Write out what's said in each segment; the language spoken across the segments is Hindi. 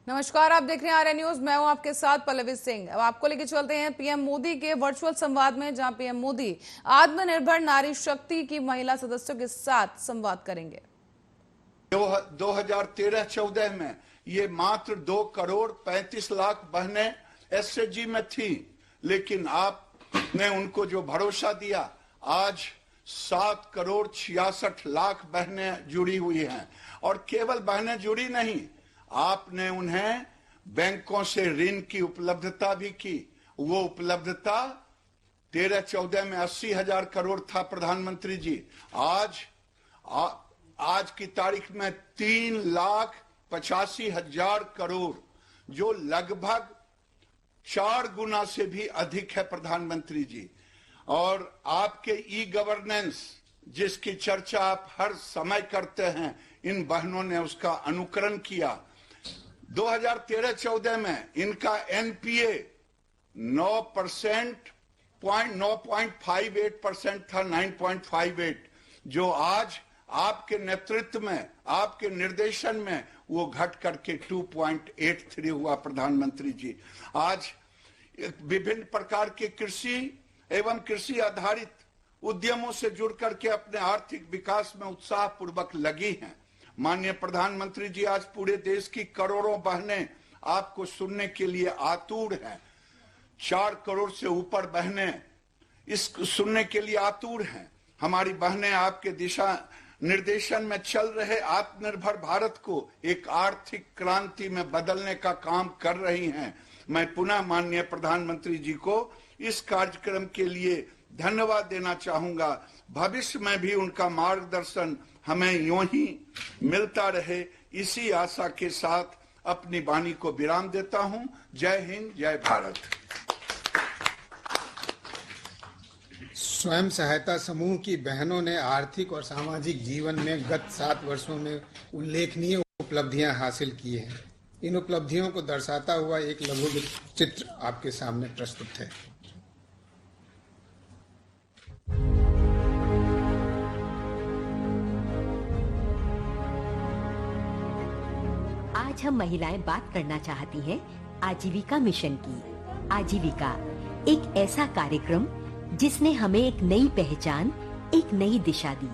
नमस्कार, आप देख रहे हैं आर्य न्यूज। मैं हूं आपके साथ पल्लवी सिंह। अब आपको लेके चलते हैं पीएम मोदी के वर्चुअल संवाद में, जहां पीएम मोदी आत्मनिर्भर नारी शक्ति की महिला सदस्यों के साथ संवाद करेंगे। 2013-14 में ये मात्र 2,35,00,000 बहनें एसएचजी में थी, लेकिन आपने उनको जो भरोसा दिया, आज 7,66,00,000 बहनें जुड़ी हुई हैं। और केवल बहनें जुड़ी नहीं, आपने उन्हें बैंकों से ऋण की उपलब्धता भी की। वो उपलब्धता 13-14 में 80,000 करोड़ था प्रधानमंत्री जी। आज की तारीख में 3,85,000 करोड़, जो लगभग 4 गुना से भी अधिक है प्रधानमंत्री जी। और आपके ई गवर्नेंस, जिसकी चर्चा आप हर समय करते हैं, इन बहनों ने उसका अनुकरण किया। 2013-14 में इनका एनपीए 9.58% था, 9.58, जो आज आपके नेतृत्व में, आपके निर्देशन में वो घट करके 2.83 हुआ प्रधानमंत्री जी। आज विभिन्न प्रकार के कृषि एवं कृषि आधारित उद्यमों से जुड़ करके अपने आर्थिक विकास में उत्साह पूर्वक लगी हैं। माननीय प्रधानमंत्री जी, आज पूरे देश की करोड़ों बहनें आपको सुनने के लिए आतुर हैं। 4 करोड़ से ऊपर बहनें इस सुनने के लिए आतुर हैं। हमारी बहनें आपके दिशा निर्देशन में चल रहे आत्मनिर्भर भारत को एक आर्थिक क्रांति में बदलने का काम कर रही हैं। मैं पुनः माननीय प्रधानमंत्री जी को इस कार्यक्रम के लिए धन्यवाद देना चाहूंगा। भविष्य में भी उनका मार्गदर्शन हमें यूं ही मिलता रहे, इसी आशा के साथ अपनी वाणी को विराम देता हूं। जय हिंद, जय भारत। स्वयं सहायता समूह की बहनों ने आर्थिक और सामाजिक जीवन में गत 7 वर्षों में उल्लेखनीय उपलब्धियां हासिल की हैं। इन उपलब्धियों को दर्शाता हुआ एक लघु चित्र आपके सामने प्रस्तुत है। आज हम महिलाएं बात करना चाहती हैं आजीविका मिशन की। आजीविका एक ऐसा कार्यक्रम जिसने हमें एक नई पहचान, एक नई दिशा दी।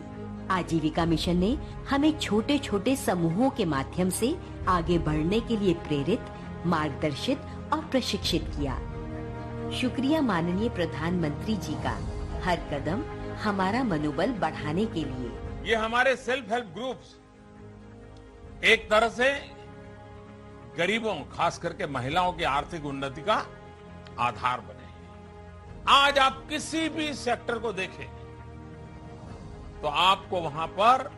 आजीविका मिशन ने हमें छोटे छोटे समूहों के माध्यम से आगे बढ़ने के लिए प्रेरित, मार्गदर्शित और प्रशिक्षित किया। शुक्रिया माननीय प्रधानमंत्री जी का, हर कदम हमारा मनोबल बढ़ाने के लिए। ये हमारे सेल्फ हेल्प ग्रुप्स एक तरह से गरीबों, खास करके महिलाओं की आर्थिक उन्नति का आधार बने। आज आप किसी भी सेक्टर को देखें तो आपको वहां पर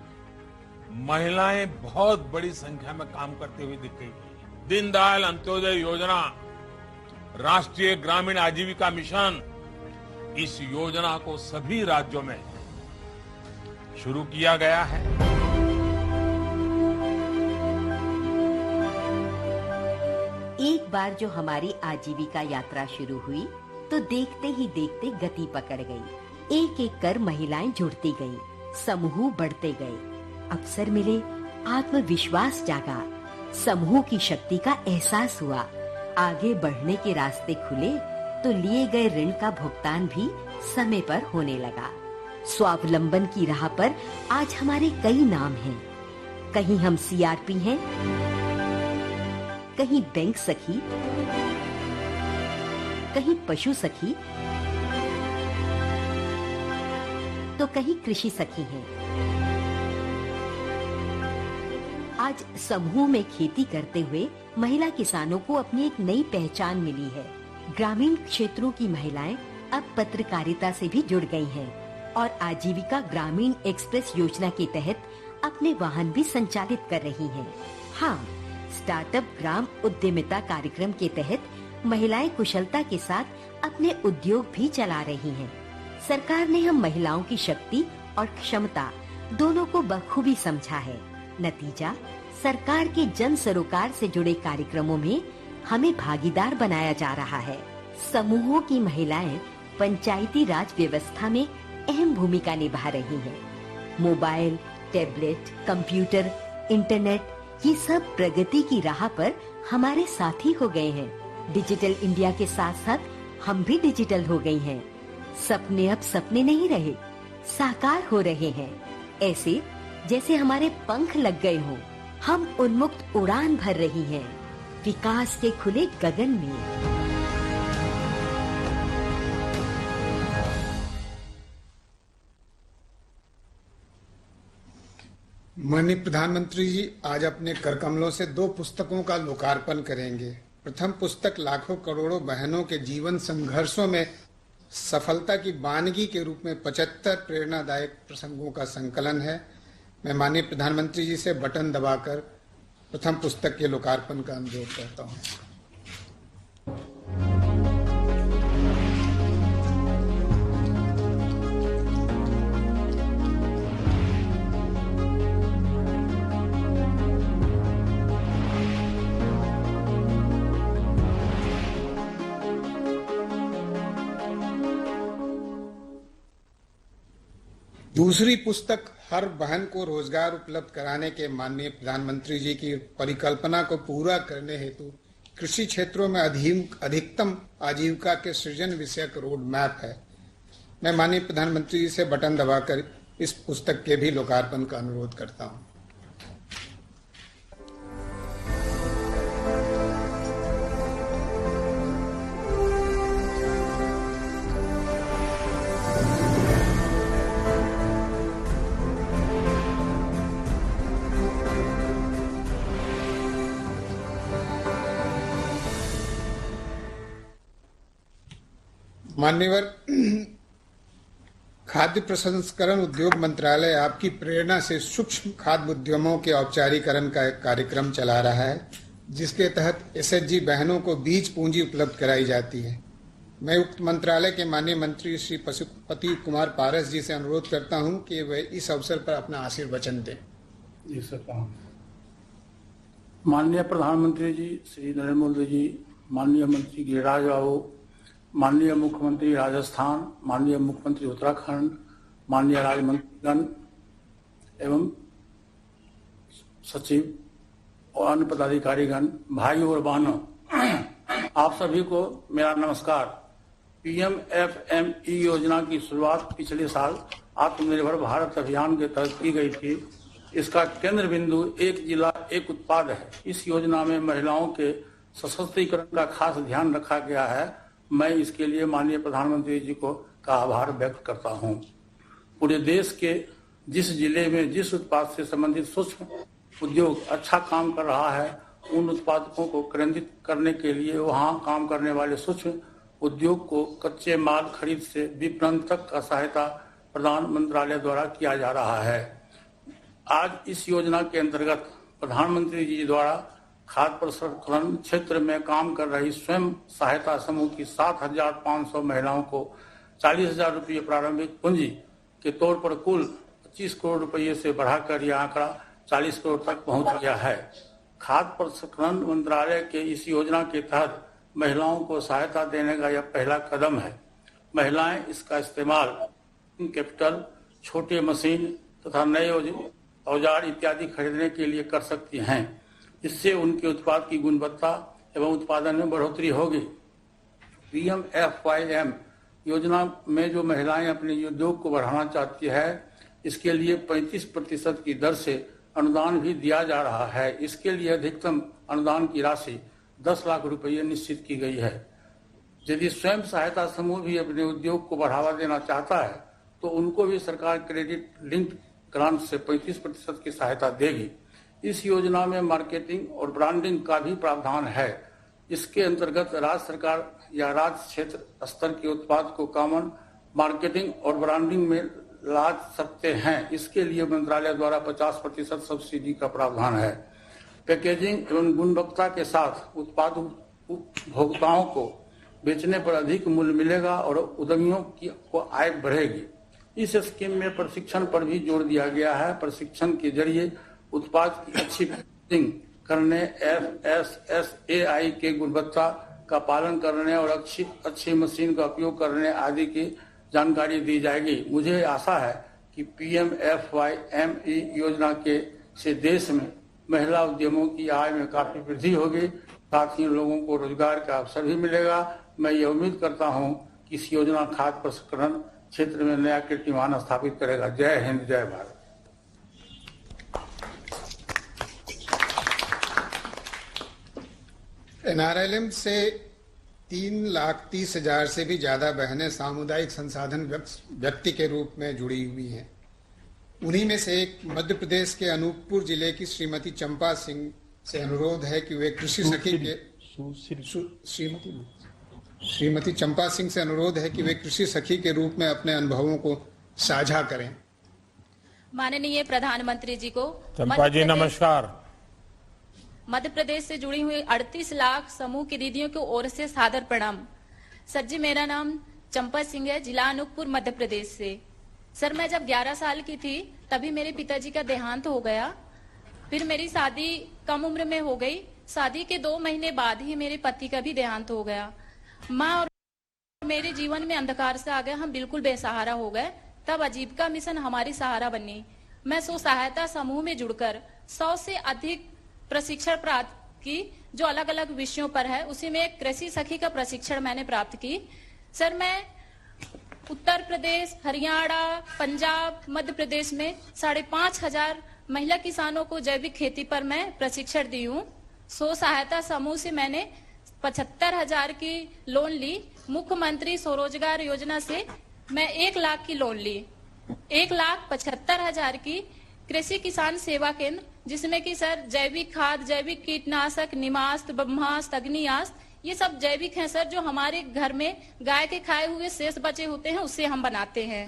महिलाएं बहुत बड़ी संख्या में काम करते हुए दिखेगी। दीनदयाल अंत्योदय योजना, राष्ट्रीय ग्रामीण आजीविका मिशन, इस योजना को सभी राज्यों में शुरू किया गया है। एक बार जो हमारी आजीविका यात्रा शुरू हुई तो देखते ही देखते गति पकड़ गई। एक एक कर महिलाएं जुड़ती गईं, समूह बढ़ते गए, अवसर मिले, आत्मविश्वास जागा, समूह की शक्ति का एहसास हुआ। आगे बढ़ने के रास्ते खुले तो लिए गए ऋण का भुगतान भी समय पर होने लगा। स्वावलंबन की राह पर आज हमारे कई नाम हैं। कहीं हम सीआरपी हैं, कहीं बैंक सखी, कहीं पशु सखी, तो कहीं कृषि सखी हैं। आज समूह में खेती करते हुए महिला किसानों को अपनी एक नई पहचान मिली है। ग्रामीण क्षेत्रों की महिलाएं अब पत्रकारिता से भी जुड़ गई हैं और आजीविका ग्रामीण एक्सप्रेस योजना के तहत अपने वाहन भी संचालित कर रही हैं। हाँ, स्टार्टअप ग्राम उद्यमिता कार्यक्रम के तहत महिलाएं कुशलता के साथ अपने उद्योग भी चला रही हैं। सरकार ने हम महिलाओं की शक्ति और क्षमता दोनों को बखूबी समझा है। नतीजा, सरकार के जन सरोकार से जुड़े कार्यक्रमों में हमें भागीदार बनाया जा रहा है। समूहों की महिलाएं पंचायती राज व्यवस्था में अहम भूमिका निभा रही हैं। मोबाइल, टैबलेट, कंप्यूटर, इंटरनेट, ये सब प्रगति की राह पर हमारे साथी हो गए हैं। डिजिटल इंडिया के साथ साथ हम भी डिजिटल हो गए हैं। सपने अब सपने नहीं रहे, साकार हो रहे हैं। ऐसे जैसे हमारे पंख लग गए हों। हम उन्मुक्त उड़ान भर रही हैं, विकास के खुले गगन में। माननीय प्रधानमंत्री जी आज अपने कर कमलों से 2 पुस्तकों का लोकार्पण करेंगे। प्रथम पुस्तक लाखों करोड़ों बहनों के जीवन संघर्षों में सफलता की वानगी के रूप में 75 प्रेरणादायक प्रसंगों का संकलन है। मैं माननीय प्रधानमंत्री जी से बटन दबाकर प्रथम पुस्तक के लोकार्पण का अनुरोध करता हूँ। दूसरी पुस्तक हर बहन को रोजगार उपलब्ध कराने के माननीय प्रधानमंत्री जी की परिकल्पना को पूरा करने हेतु कृषि क्षेत्रों में अधिकतम आजीविका के सृजन विषयक रोड मैप है। मैं माननीय प्रधानमंत्री जी से बटन दबाकर इस पुस्तक के भी लोकार्पण का अनुरोध करता हूं। मान्यवर, खाद्य प्रसंस्करण उद्योग मंत्रालय आपकी प्रेरणा से सूक्ष्म खाद्य उद्यमों के औपचारीकरण का एक कार्यक्रम चला रहा है, जिसके तहत एसएचजी बहनों को बीज पूंजी उपलब्ध कराई जाती है। मैं उक्त मंत्रालय के माननीय मंत्री श्री पशुपति कुमार पारस जी से अनुरोध करता हूं कि वे इस अवसर पर अपना आशीर्वचन दें। जी सर। माननीय प्रधानमंत्री जी श्री नरेंद्र मोदी जी, माननीय मंत्री गिरिराज बाबू, माननीय मुख्यमंत्री राजस्थान, माननीय मुख्यमंत्री उत्तराखंड, माननीय राज्य मंत्रीगण एवं सचिव और अन्य पदाधिकारीगण, भाई और बहनों, आप सभी को मेरा नमस्कार। पीएमएफएमई योजना की शुरुआत पिछले साल आत्मनिर्भर भारत अभियान के तहत की गई थी। इसका केंद्र बिंदु एक जिला एक उत्पाद है। इस योजना में महिलाओं के सशक्तिकरण का खास ध्यान रखा गया है। मैं इसके लिए माननीय प्रधानमंत्री जी का आभार व्यक्त करता हूं। पूरे देश के जिस जिले में जिस उत्पाद से संबंधित सूक्ष्म उद्योग अच्छा काम कर रहा है, उन उत्पादकों को केंद्रित करने के लिए वहां काम करने वाले सूक्ष्म उद्योग को कच्चे माल खरीद से विपणन तक का सहायता प्रदान मंत्रालय द्वारा किया जा रहा है। आज इस योजना के अंतर्गत प्रधानमंत्री जी द्वारा खाद्य प्रसंस्करण क्षेत्र में काम कर रही स्वयं सहायता समूह की 7,500 महिलाओं को 40,000 रुपये प्रारंभिक पूंजी के तौर पर कुल 25 करोड़ रुपये से बढ़ाकर यह आंकड़ा 40 करोड़ तक पहुंच गया है। खाद्य प्रसंस्करण मंत्रालय के इस योजना के तहत महिलाओं को सहायता देने का यह पहला कदम है। महिलाएं इसका इस्तेमाल कैपिटल, छोटे मशीन तथा नए औजार इत्यादि खरीदने के लिए कर सकती हैं। इससे उनके उत्पाद की गुणवत्ता एवं उत्पादन में बढ़ोतरी होगी। पीएमएफवाईएम योजना में जो महिलाएं अपने उद्योग को बढ़ाना चाहती है, इसके लिए 35% की दर से अनुदान भी दिया जा रहा है। इसके लिए अधिकतम अनुदान की राशि 10 लाख रुपये निश्चित की गई है। यदि स्वयं सहायता समूह भी अपने उद्योग को बढ़ावा देना चाहता है तो उनको भी सरकार क्रेडिट लिंक्ड ग्रांट से 35% की सहायता देगी। इस योजना में मार्केटिंग और ब्रांडिंग का भी प्रावधान है। इसके अंतर्गत राज्य सरकार या राज्य क्षेत्र स्तर के उत्पाद को कॉमन मार्केटिंग और ब्रांडिंग में ला सकते हैं। इसके लिए मंत्रालय द्वारा 50% सब्सिडी का प्रावधान है। पैकेजिंग एवं गुणवत्ता के साथ उत्पाद उपभोक्ताओं को बेचने पर अधिक मूल्य मिलेगा और उद्यमियों को आय बढ़ेगी। इस स्कीम में प्रशिक्षण पर भी जोर दिया गया है। प्रशिक्षण के जरिए उत्पाद की अच्छी पैकेजिंग करने, FSSAI के गुणवत्ता का पालन करने और अच्छी मशीन का उपयोग करने आदि की जानकारी दी जाएगी। मुझे आशा है कि PMFYME योजना से देश में महिला उद्यमों की आय में काफी वृद्धि होगी, साथ ही लोगों को रोजगार का अवसर भी मिलेगा। मैं ये उम्मीद करता हूं कि इस योजना खाद्य प्रसंस्करण क्षेत्र में नया कीर्तिमान स्थापित करेगा। जय हिंद, जय भारत। एनआरएलएम से 3,30,000 से भी ज्यादा बहनें सामुदायिक संसाधन व्यक्ति के रूप में जुड़ी हुई हैं। उन्हीं में से एक मध्य प्रदेश के अनूपपुर जिले की श्रीमती चंपा सिंह से अनुरोध है कि वे कृषि सखी के श्रीमती चंपा सिंह से अनुरोध है कि वे कृषि सखी के रूप में अपने अनुभवों को साझा करें। माननीय प्रधानमंत्री जी को चंपा जी नमस्कार। मध्य प्रदेश से जुड़ी हुई 38 लाख समूह की दीदियों की ओर से सादर प्रणाम। सर जी, मेरा नाम चंपा सिंह है, जिला अनूपपुर मध्य प्रदेश से। सर, मैं जब 11 साल की थी तभी मेरे पिताजी का देहांत हो गया। फिर मेरी शादी कम उम्र में हो गई। शादी के 2 महीने बाद ही मेरे पति का भी देहांत हो गया। माँ और मेरे जीवन में अंधकार से आ गया, हम बिल्कुल बेसहारा हो गए। तब आजीविका मिशन हमारी सहारा बनी। मैं स्व सहायता समूह में जुड़कर 100 से अधिक प्रशिक्षण प्राप्त की, जो अलग अलग विषयों पर है। उसी में कृषि सखी का प्रशिक्षण मैंने प्राप्त की। सर, मैं उत्तर प्रदेश, हरियाणा, पंजाब, मध्य प्रदेश में 5,500 महिला किसानों को जैविक खेती पर मैं प्रशिक्षण दी हूँ। स्व सहायता समूह से मैंने 75,000 की लोन ली। मुख्यमंत्री स्वरोजगार योजना से मैं 1 लाख की लोन ली। 1,75,000 की कृषि किसान सेवा केंद्र, जिसमें कि सर जैविक खाद, जैविक कीटनाशक, निमास्त, ब्रह्मास्त्र, अग्नियास्त्र, ये सब जैविक हैं सर, जो हमारे घर में गाय के खाए हुए शेष बचे होते हैं उससे हम बनाते हैं।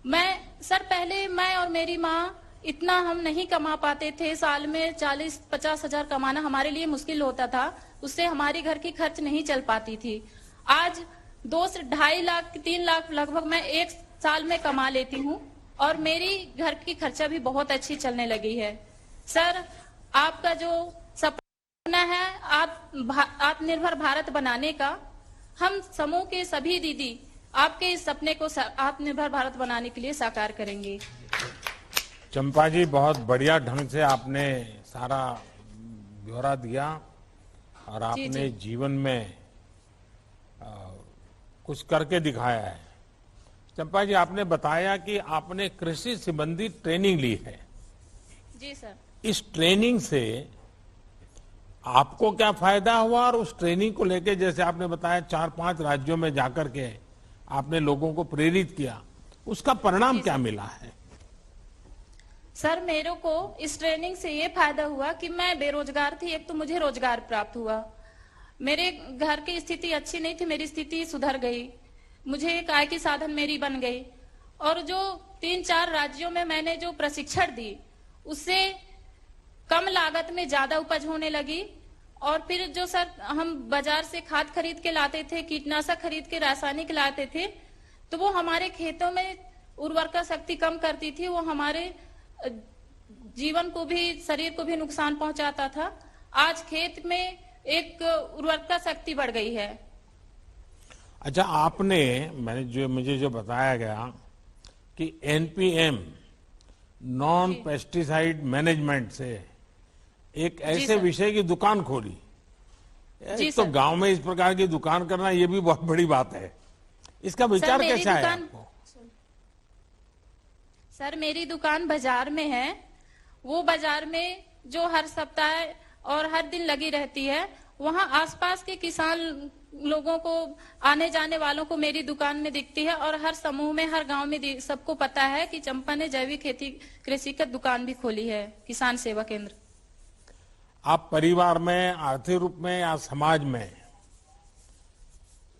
पहले मैं और मेरी माँ इतना हम नहीं कमा पाते थे। साल में 40-50 हजार कमाना हमारे लिए मुश्किल होता था। उससे हमारी घर की खर्च नहीं चल पाती थी। आज 2 से 2.5 लाख, 3 लाख लगभग मैं 1 साल में कमा लेती हूँ और मेरी घर की खर्चा भी बहुत अच्छी चलने लगी है। सर, आपका जो सपना है आत्मनिर्भर भारत बनाने का, हम समूह के सभी दीदी आपके इस सपने को आत्मनिर्भर भारत बनाने के लिए साकार करेंगे। चंपा जी, बहुत बढ़िया ढंग से आपने सारा ब्यौरा दिया और आपने जीवन में कुछ करके दिखाया है। चंपा जी, आपने बताया कि आपने कृषि संबंधी ट्रेनिंग ली है। जी सर। इस ट्रेनिंग से आपको क्या फायदा हुआ और उस ट्रेनिंग को लेके, जैसे आपने बताया 4-5 राज्यों में जाकर के आपने लोगों को प्रेरित किया, उसका परिणाम क्या मिला है? सर, मेरे को इस ट्रेनिंग से ये फायदा हुआ कि मैं बेरोजगार थी, एक तो मुझे रोजगार प्राप्त हुआ। मेरे घर की स्थिति अच्छी नहीं थी, मेरी स्थिति सुधर गई। मुझे एक आय की साधन मेरी बन गई। और जो 3-4 राज्यों में मैंने जो प्रशिक्षण दी, उससे कम लागत में ज्यादा उपज होने लगी। और फिर जो सर हम बाजार से खाद खरीद के लाते थे, कीटनाशक खरीद के रासायनिक लाते थे, तो वो हमारे खेतों में उर्वरता शक्ति कम करती थी। वो हमारे जीवन को भी, शरीर को भी नुकसान पहुंचाता था। आज खेत में एक उर्वरता शक्ति बढ़ गई है। अच्छा, मुझे जो बताया गया कि एनपीएम, नॉन पेस्टिसाइड मैनेजमेंट से एक ऐसे विषय की दुकान खोली। एक तो गांव में इस प्रकार की दुकान करना, ये भी बहुत बड़ी बात है। इसका विचार कैसे आया आपको? सर, मेरी दुकान बाजार में है। वो बाजार में जो हर सप्ताह और हर दिन लगी रहती है, वहाँ आसपास के किसान लोगों को, आने जाने वालों को मेरी दुकान में दिखती है। और हर समूह में, हर गांव में सबको पता है कि चंपा ने जैविक खेती कृषि की दुकान भी खोली है, किसान सेवा केंद्र। आप परिवार में, आर्थिक रूप में या समाज में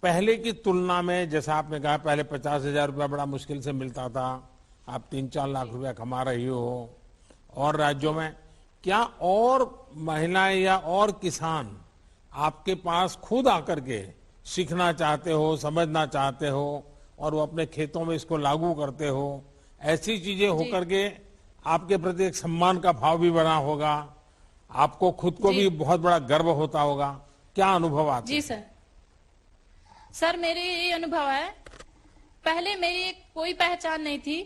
पहले की तुलना में, जैसा आपने कहा पहले 50,000 रुपया बड़ा मुश्किल से मिलता था, आप 3-4 लाख रुपया कमा रही हो। और राज्यों में क्या और महिलाएं या और किसान आपके पास खुद आकर के सीखना चाहते हो, समझना चाहते हो और वो अपने खेतों में इसको लागू करते हो? ऐसी चीजें होकर के आपके प्रति एक सम्मान का भाव भी बना होगा, आपको खुद को भी बहुत बड़ा गर्व होता होगा। क्या अनुभव आता है? जी सर, मेरे ये अनुभव है, पहले मेरी कोई पहचान नहीं थी,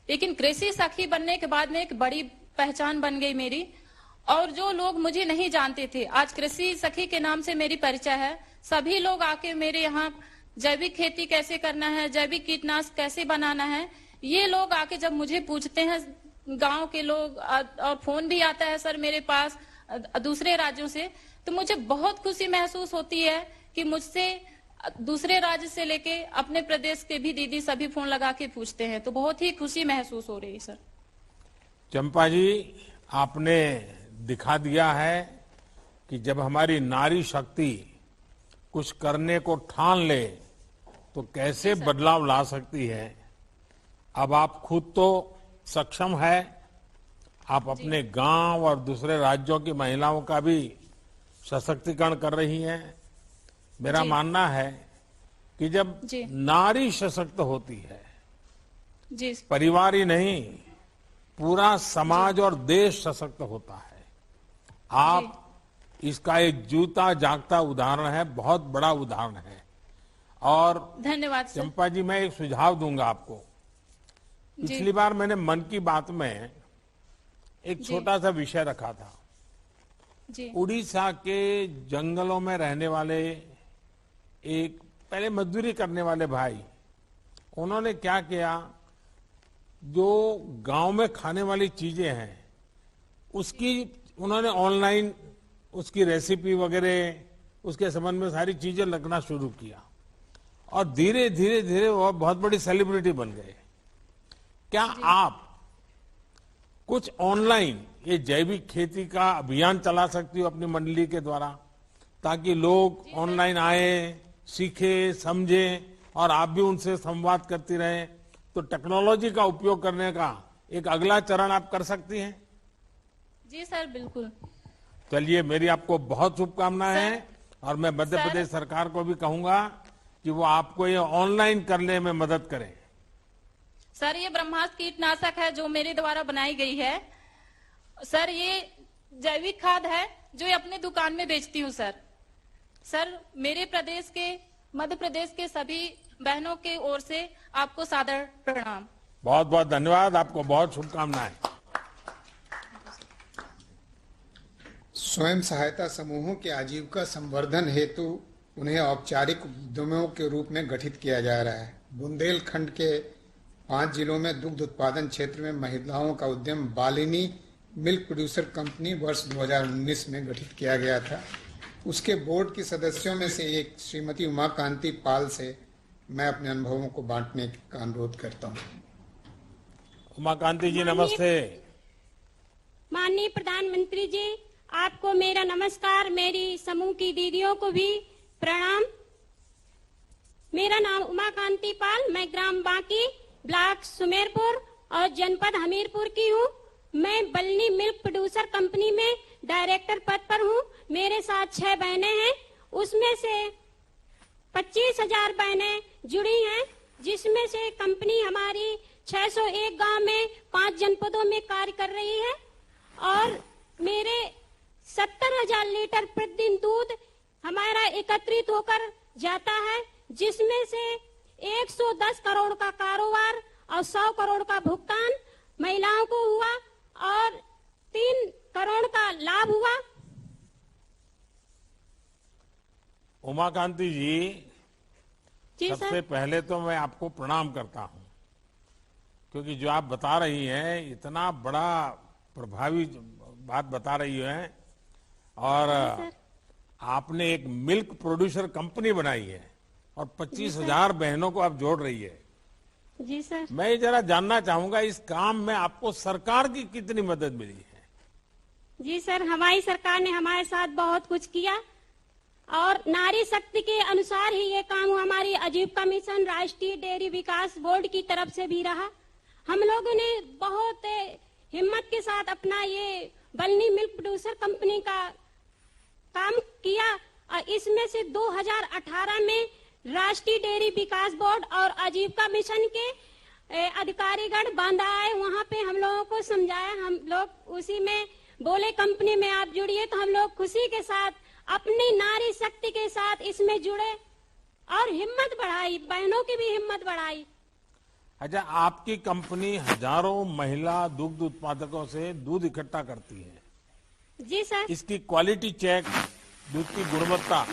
लेकिन कृषि सखी बनने के बाद में एक बड़ी पहचान बन गई मेरी। और जो लोग मुझे नहीं जानते थे, आज कृषि सखी के नाम से मेरी परिचय है। सभी लोग आके मेरे यहाँ जैविक खेती कैसे करना है, जैविक कीटनाशक कैसे बनाना है, ये लोग आके जब मुझे पूछते हैं, गांव के लोग, और फोन भी आता है सर मेरे पास दूसरे राज्यों से, तो मुझे बहुत खुशी महसूस होती है कि मुझसे दूसरे राज्य से लेके अपने प्रदेश के भी दीदी सभी फोन लगा के पूछते हैं, तो बहुत ही खुशी महसूस हो रही है सर। चंपा जी, आपने दिखा दिया है कि जब हमारी नारी शक्ति कुछ करने को ठान ले तो कैसे बदलाव ला सकती है। अब आप खुद तो सक्षम है, आप अपने गांव और दूसरे राज्यों की महिलाओं का भी सशक्तिकरण कर रही हैं। मेरा मानना है कि जब नारी सशक्त होती है, जी, परिवार ही नहीं पूरा समाज और देश सशक्त होता है। आप इसका एक जूता जागता उदाहरण है, बहुत बड़ा उदाहरण है। और धन्यवाद सर। चंपा जी, मैं एक सुझाव दूंगा आपको। पिछली बार मैंने मन की बात में एक छोटा सा विषय रखा था। जी, उड़ीसा के जंगलों में रहने वाले एक पहले मजदूरी करने वाले भाई, उन्होंने क्या किया, जो गांव में खाने वाली चीजें हैं उसकी उन्होंने ऑनलाइन उसकी रेसिपी वगैरह उसके संबंध में सारी चीजें लिखना शुरू किया और धीरे धीरे धीरे वो बहुत बड़ी सेलिब्रिटी बन गए। क्या आप कुछ ऑनलाइन ये जैविक खेती का अभियान चला सकती हो अपनी मंडली के द्वारा, ताकि लोग ऑनलाइन आए, सीखे, समझे और आप भी उनसे संवाद करती रहें? तो टेक्नोलॉजी का उपयोग करने का एक अगला चरण आप कर सकती हैं। जी सर, बिल्कुल। चलिए, मेरी आपको बहुत शुभकामनाएं हैं और मैं मध्य प्रदेश सरकार को भी कहूंगा कि वो आपको ये ऑनलाइन करने में मदद करें। सर, ये ब्रह्मास्त्र कीटनाशक है जो मेरे द्वारा बनाई गई है। सर, ये जैविक खाद है जो अपने दुकान में बेचती हूँ सर। सर, मेरे प्रदेश के, मध्य प्रदेश के सभी बहनों के ओर से आपको सादर प्रणाम। बहुत बहुत धन्यवाद, आपको बहुत शुभकामनाएं। स्वयं सहायता समूहों के आजीविका संवर्धन हेतु उन्हें औपचारिक उद्यमों के रूप में गठित किया जा रहा है। बुंदेलखंड के 5 जिलों में दुग्ध उत्पादन क्षेत्र में महिलाओं का उद्यम बालिनी मिल्क प्रोड्यूसर कंपनी वर्ष 2019 में गठित किया गया था। उसके बोर्ड की सदस्यों में से एक श्रीमती उमाकांति पाल से मैं अपने अनुभवों को बांटने का अनुरोध करता हूं। उमाकांति जी, नमस्ते। माननीय प्रधानमंत्री जी, आपको मेरा नमस्कार, मेरी समूह की दीदियों को भी प्रणाम। मेरा नाम उमाकांति पाल, मैं ग्राम बांकी, ब्लॉक सुमेरपुर और जनपद हमीरपुर की हूँ। मैं बलनी मिल्क प्रोड्यूसर कंपनी में डायरेक्टर पद पर हूँ। मेरे साथ 6 बहनें हैं, उसमें से 25,000 बहनें जुड़ी हैं, जिसमें से कंपनी हमारी 601 गांव में 5 जनपदों में कार्य कर रही है और मेरे 70,000 लीटर प्रतिदिन दूध हमारा एकत्रित होकर जाता है, जिसमें से 110 करोड़ का कारोबार और 100 करोड़ का भुगतान महिलाओं को हुआ और 3 करोड़ का लाभ हुआ। उमाकांति जी, सबसे सर। पहले तो मैं आपको प्रणाम करता हूं, क्योंकि जो आप बता रही हैं इतना बड़ा प्रभावी बात बता रही हैं और आपने एक मिल्क प्रोड्यूसर कंपनी बनाई है और 25,000 बहनों को आप जोड़ रही है। जी सर। मैं ये जरा जानना चाहूंगा, इस काम में आपको सरकार की कितनी मदद मिली है? जी सर, हमारी सरकार ने हमारे साथ बहुत कुछ किया और नारी शक्ति के अनुसार ही ये काम हमारी आजीविका मिशन राष्ट्रीय डेयरी विकास बोर्ड की तरफ से भी रहा। हम लोगों ने बहुत हिम्मत के साथ अपना ये बलनी मिल्क प्रोड्यूसर कंपनी का काम किया और इसमें से 2018 में राष्ट्रीय डेयरी विकास बोर्ड और आजीविका मिशन के अधिकारीगण बांधा आए, वहाँ पे हम लोगों को समझाया। हम लोग उसी में बोले कंपनी में आप जुड़िए, तो हम लोग खुशी के साथ अपनी नारी शक्ति के साथ इसमें जुड़े और हिम्मत बढ़ाई, बहनों की भी हिम्मत बढ़ाई। अच्छा, आपकी कंपनी हजारों महिला दुग्ध उत्पादकों से दूध इकट्ठा करती है जी सर। इसकी क्वालिटी चेक, दूध की गुणवत्ता,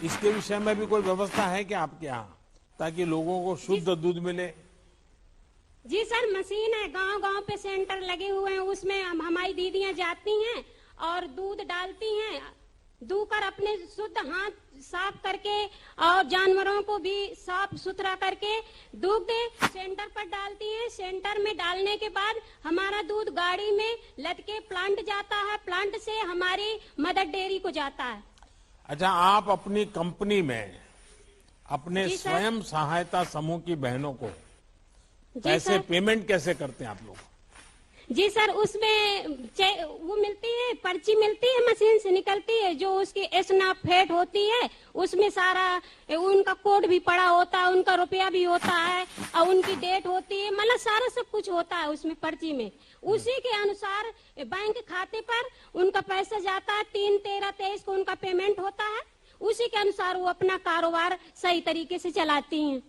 इसके विषय में भी कोई व्यवस्था है क्या आपके यहाँ, ताकि लोगों को शुद्ध दूध मिले? जी सर, मशीन है, गांव गांव पे सेंटर लगे हुए हैं, उसमें हमारी दीदियां जाती हैं और दूध डालती हैं, दूकर अपने शुद्ध हाथ साफ करके और जानवरों को भी साफ सुथरा करके दूध सेंटर पर डालती हैं। सेंटर में डालने के बाद हमारा दूध गाड़ी में लद के प्लांट जाता है, प्लांट से हमारी मदर डेयरी को जाता है। अच्छा, आप अपनी कंपनी में अपने जी सर। स्वयं सहायता समूह की बहनों को जी पैसे सर। पेमेंट कैसे करते हैं आप लोग? जी सर, उसमें वो मिलती है, पर्ची मिलती है, मशीन से निकलती है, जो उसकी एसनाफेट होती है, उसमें सारा उनका कोड भी पड़ा होता है, उनका रुपया भी होता है और उनकी डेट होती है, मतलब सारा सब कुछ होता है उसमें पर्ची में। उसी के अनुसार बैंक खाते पर उनका पैसा जाता है, 3, 13, 23 को उनका पेमेंट होता है, उसी के अनुसार वो अपना कारोबार सही तरीके से चलाती हैं।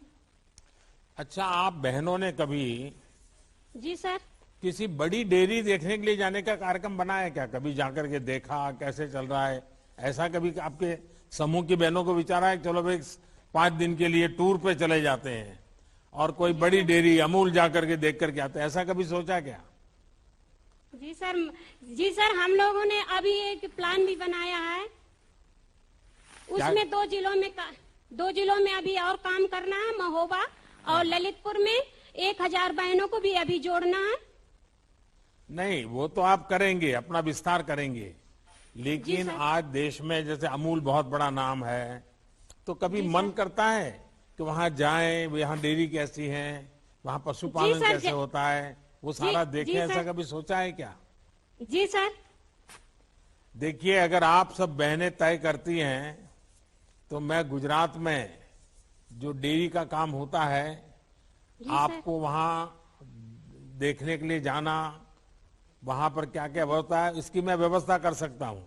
अच्छा, आप बहनों ने कभी जी सर। किसी बड़ी डेयरी देखने के लिए जाने का कार्यक्रम बनाया क्या? कभी जाकर के देखा कैसे चल रहा है? ऐसा कभी आपके समूह की बहनों को विचारा है चलो भाई 5 दिन के लिए टूर पे चले जाते हैं और कोई बड़ी डेयरी अमूल जाकर के देख करके आते हैं, ऐसा कभी सोचा क्या? जी सर, हम लोगों ने अभी एक प्लान भी बनाया है, उसमें 2 जिलों में अभी और काम करना है, महोबा और ललितपुर में 1000 बहनों को भी अभी जोड़ना है। नहीं, वो तो आप करेंगे, अपना विस्तार करेंगे, लेकिन आज देश में जैसे अमूल बहुत बड़ा नाम है, तो कभी मन करता है कि वहां जाएं, वहां डेयरी कैसी है, वहां पशुपालन कैसे होता है, वो सारा देखें, ऐसा कभी सोचा है क्या? जी सर। देखिए, अगर आप सब बहनें तय करती हैं तो मैं गुजरात में जो डेयरी का काम होता है, आपको वहां देखने के लिए जाना, वहां पर क्या क्या होता है, इसकी मैं व्यवस्था कर सकता हूं।